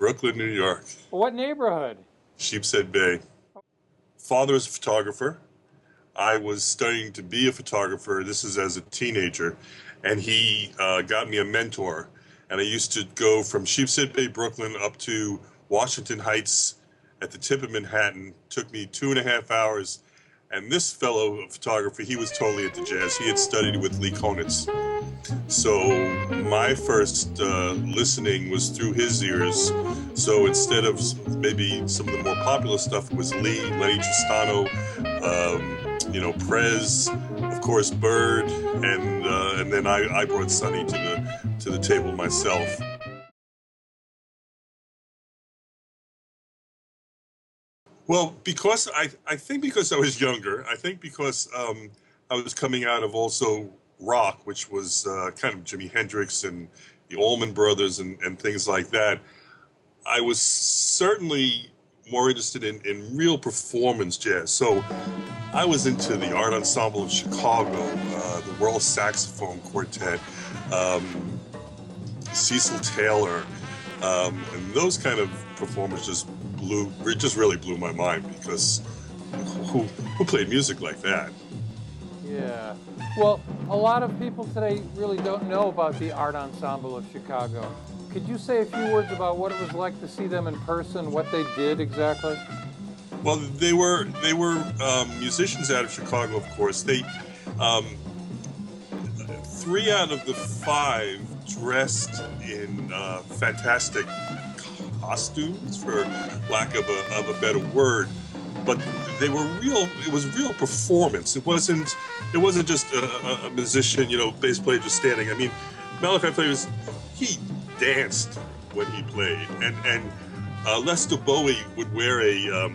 Brooklyn, New York, What neighborhood? Sheepshead Bay. Father is a photographer. I was studying to be a photographer. This is as a teenager, and he got me a mentor. And I used to go from Sheepshead Bay, Brooklyn, up to Washington Heights at the tip of Manhattan. Took me 2.5 hours. And this fellow photographer, he was totally into jazz. He had studied with Lee Konitz. So my first listening was through his ears. So instead of maybe some of the more popular stuff, it was Lee, Lenny Tristano, Prez, of course, Bird, and then I brought Sonny to the table myself. Well, because I think because I was younger, I think because I was coming out of also rock, which was kind of Jimi Hendrix and the Allman Brothers and things like that. I was certainly more interested in real performance jazz. So I was into the Art Ensemble of Chicago, the World Saxophone Quartet, Cecil Taylor, and those kind of performers just really blew my mind because who played music like that? Yeah. Well, a lot of people today really don't know about the Art Ensemble of Chicago. Could you say a few words about what it was like to see them in person, what they did exactly? Well, they were musicians out of Chicago, of course. They 3 out of the 5 dressed in fantastic costumes, for lack of a better word, but they were real. It was real performance. It wasn't just a musician, bass player just standing. I mean, Malachi Flavors, he danced when he played, and Lester Bowie would wear a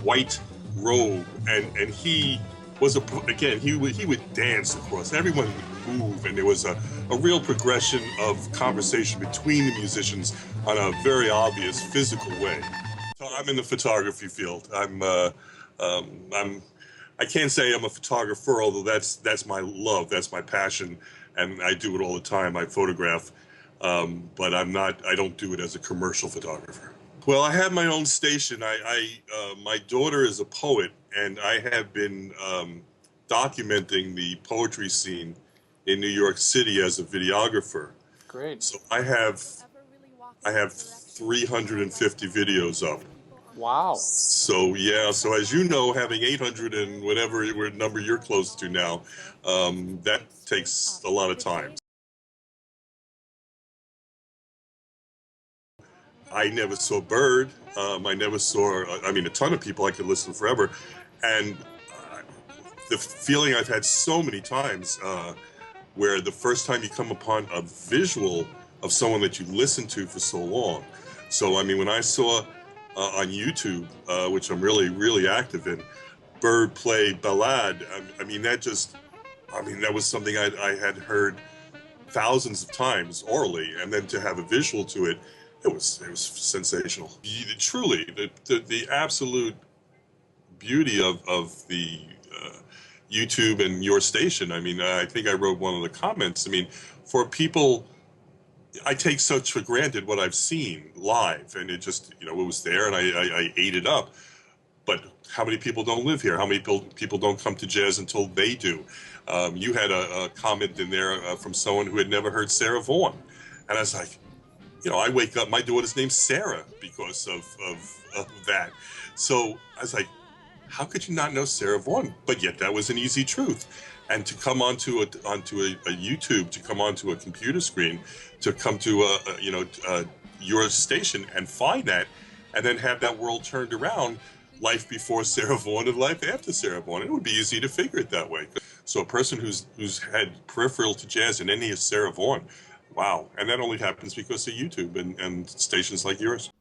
white robe, and he was he would dance across. Everyone would move, and there was a real progression of conversation between the musicians on a very obvious physical way. So I'm in the photography field. I can't say I'm a photographer, although that's my love, that's my passion, and I do it all the time. I photograph, but I don't do it as a commercial photographer. Well, I have my own station. My daughter is a poet, and I have been documenting the poetry scene in New York City as a videographer. Great. So I have 350 videos up. Wow. So yeah, so as you know, having 800 and whatever number you're close to now, that takes a lot of time. I never saw Bird. I never saw, a ton of people. I could listen forever. And the feeling I've had so many times where the first time you come upon a visual of someone that you listened to for so long. So, when I saw on YouTube, which I'm really, really active in, Bird play Ballade, that was something I had heard thousands of times orally, and then to have a visual to it, it was sensational. Truly, the absolute beauty of the YouTube and your station. I think I wrote one of the comments. For people, I take such for granted what I've seen live, and it just, it was there, and I ate it up. But how many people don't live here? How many people don't come to jazz until they do? You had a comment in there from someone who had never heard Sarah Vaughan, and I was like, I wake up, my daughter's named Sarah because of that. So I was like, how could you not know Sarah Vaughan? But yet that was an easy truth. And to come onto a YouTube, to come onto a computer screen, to come to your station and find that, and then have that world turned around, life before Sarah Vaughan and life after Sarah Vaughan, it would be easy to figure it that way. So a person who's had peripheral to jazz and any of Sarah Vaughan, wow. And that only happens because of YouTube and stations like yours.